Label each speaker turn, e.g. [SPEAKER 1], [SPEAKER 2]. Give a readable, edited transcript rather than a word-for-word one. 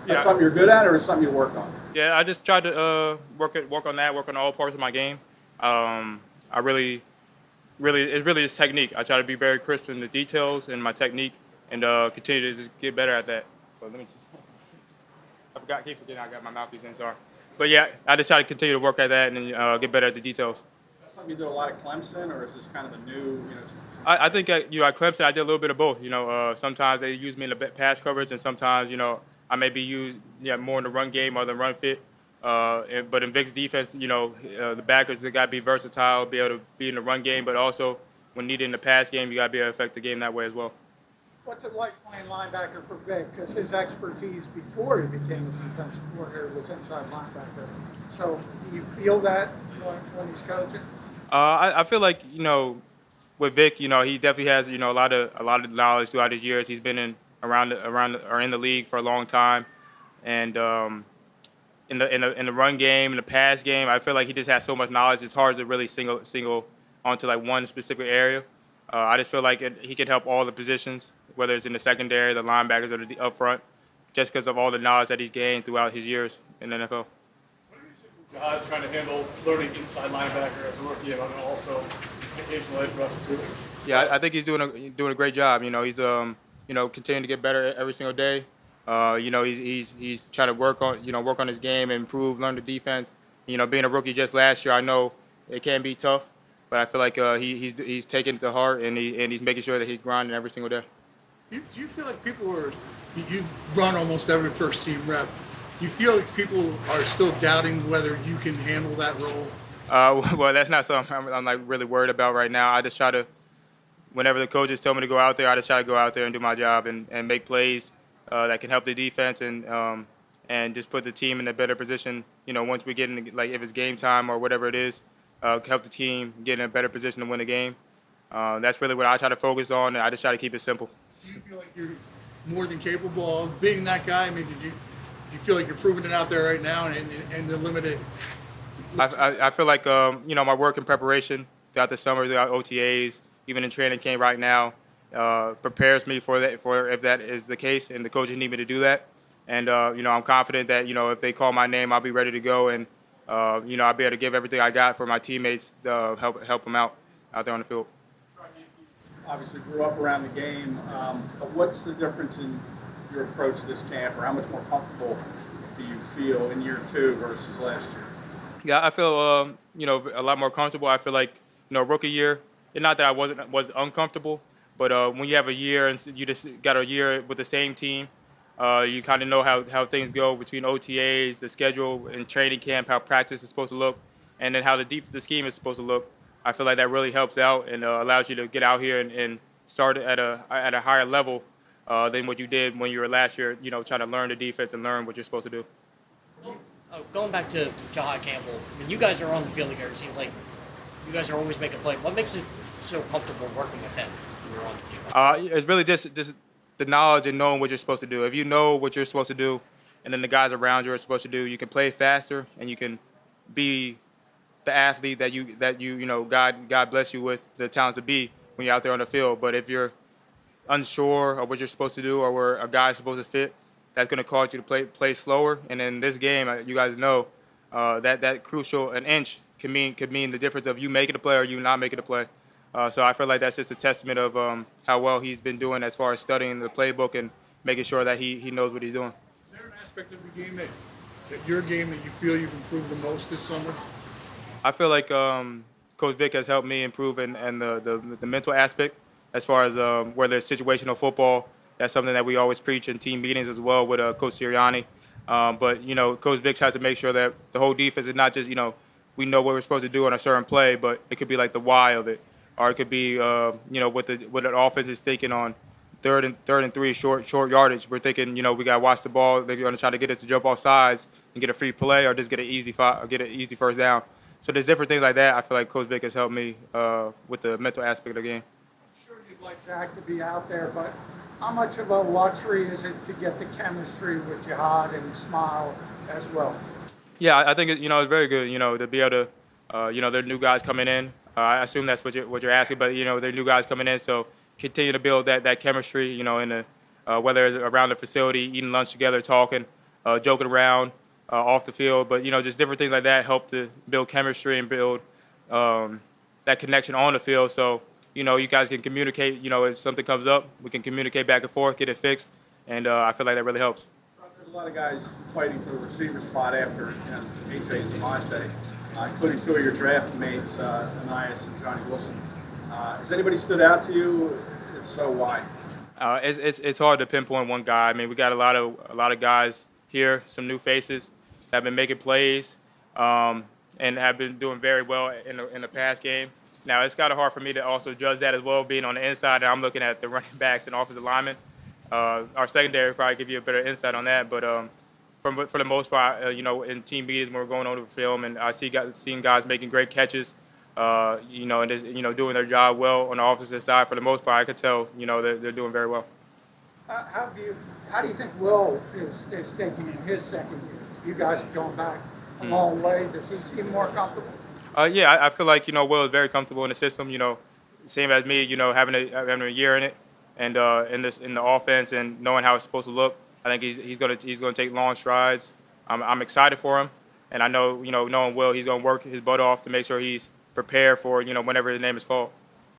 [SPEAKER 1] Is that
[SPEAKER 2] Yeah,
[SPEAKER 1] something you're good at, or is something you work on?
[SPEAKER 2] yeah. I just tried to work on that, work on all parts of my game. I really, it's really just technique. I try to be very crisp in the details and my technique, and continue to just get better at that. But let me. Keep forgetting I got my mouthpiece in. Sorry, but yeah, I just try to continue to work at that and get better at the details.
[SPEAKER 1] Is that something you did a lot at Clemson, or is this kind of a new,
[SPEAKER 2] I think at Clemson I did a little bit of both. Sometimes they use me in the pass coverage, and sometimes I may be used more in the run game or the run fit. But in Vic's defense, the backers they got to be versatile, be able to be in the run game, but also when needed in the pass game, you got to be able to affect the game that way as well.
[SPEAKER 3] What's it like playing linebacker for Vic? Because his expertise before he became a defensive coordinator was inside linebacker. So do you feel that when he's coaching?
[SPEAKER 2] I feel like with Vic, he definitely has a lot of knowledge throughout his years. He's been in around or in the league for a long time, and in the run game, in the pass game, I feel like he just has so much knowledge. It's hard to really single onto like one specific area. I just feel like he could help all the positions, whether it's in the secondary, the linebackers, or the up front, just because of all the knowledge that he's gained throughout his years in the NFL.
[SPEAKER 4] What do you see from Jihad trying to handle learning inside linebacker as a rookie and also occasional edge rush too?
[SPEAKER 2] Yeah, I think he's doing a great job. He's continuing to get better every single day. He's trying to work on his game and improve, learn the defense. Being a rookie just last year, I know it can be tough, but I feel like he's taking it to heart and he's making sure that he's grinding every single day.
[SPEAKER 5] Do you feel like people are, you've run almost every first team rep. Do you feel like people are still doubting whether you can handle that role?
[SPEAKER 2] Well, that's not something I'm like really worried about right now. I just try to, whenever the coaches tell me to go out there, I just try to go out there and do my job and make plays that can help the defense and just put the team in a better position. Once we get in, like if it's game time or whatever it is, help the team get in a better position to win the game. That's really what I try to focus on, and I just try to keep it simple.
[SPEAKER 5] Do you feel like you're more than capable of being that guy? I mean, do you feel like you're proving it out there right now and the limited?
[SPEAKER 2] I feel like my work and preparation throughout the summer, throughout OTAs, even in training camp right now, prepares me for that. For if that is the case, and the coaches need me to do that, and I'm confident that if they call my name, I'll be ready to go, and I'll be able to give everything I got for my teammates to help them out there on the field.
[SPEAKER 1] obviously grew up around the game, but what's the difference in your approach this camp, or how much more comfortable do you feel in year two versus last year?
[SPEAKER 2] Yeah, I feel a lot more comfortable. I feel like rookie year. It's not that I was uncomfortable, but when you have a year and you just got a year with the same team, you kind of know how things go between OTAs, the schedule, and training camp, how practice is supposed to look, and then how the scheme is supposed to look. I feel like that really helps out and allows you to get out here and start at a higher level than what you did when you were last year. Trying to learn the defense and learn what you're supposed to do.
[SPEAKER 6] Going back to Jahad Campbell, when you guys are on the field together, it seems like you guys are always making play. What makes it so comfortable working with him when you're on the team?
[SPEAKER 2] It's really just the knowledge and knowing what you're supposed to do. If you know what you're supposed to do, and then the guys around you are supposed to do, you can play faster and you can be the athlete that God bless you with the talents to be when you're out there on the field. But if you're unsure of what you're supposed to do or where a guy's supposed to fit, that's going to cause you to play slower. And in this game, you guys know that crucial an inch can mean the difference of you making a play or you not making a play. So I feel like that's just a testament of how well he's been doing as far as studying the playbook and making sure that he knows what he's doing.
[SPEAKER 5] Is there an aspect of the game that your game that you feel you've improved the most this summer?
[SPEAKER 2] I feel like Coach Vic has helped me improve in the mental aspect as far as whether it's situational football. That's something that we always preach in team meetings as well with Coach Sirianni. But Coach Vic has to make sure that the whole defense is not just we know what we're supposed to do on a certain play, but it could be like the why of it, or it could be what an offense is thinking on third and three short yardage. We're thinking we got to watch the ball. They're going to try to get us to jump off sides and get a free play, or just get an easy first down. So there's different things like that. I feel like Coach Vic has helped me with the mental aspect of the game.
[SPEAKER 3] I'm sure you'd like Zach to be out there, but how much of a luxury is it to get the chemistry with Jihad and Smile as well?
[SPEAKER 2] Yeah, I think it's very good. To be able to, there are new guys coming in. I assume that's what you're asking, but there are new guys coming in, so continue to build that chemistry. In the whether it's around the facility, eating lunch together, talking. joking around off the field. But just different things like that help to build chemistry and build that connection on the field. So you guys can communicate. If something comes up, we can communicate back and forth, get it fixed, and I feel like that really helps.
[SPEAKER 1] There's a lot of guys fighting for the receiver spot after AJ and Demonte, including two of your draft mates, Anais and Johnny Wilson. Has anybody stood out to you? If so, why?
[SPEAKER 2] It's hard to pinpoint one guy. I mean, we got a lot of guys here, some new faces that have been making plays and have been doing very well in the pass game. Now, it's kind of hard for me to also judge that as well, being on the inside, and I'm looking at the running backs and offensive linemen. Our secondary probably give you a better insight on that, but for the most part, in team meetings when we're going over film, and I seeing guys making great catches, and just, doing their job well on the offensive side. For the most part, I could tell, they're doing very well.
[SPEAKER 3] How do you think Will is taking in his second year? You guys have gone back a long way. Does he seem more comfortable?
[SPEAKER 2] Yeah, I feel like Will is very comfortable in the system. Same as me. Having a year in it, and in the offense, and knowing how it's supposed to look. I think he's gonna take long strides. I'm excited for him, and I know knowing Will, he's gonna work his butt off to make sure he's prepared for whenever his name is called.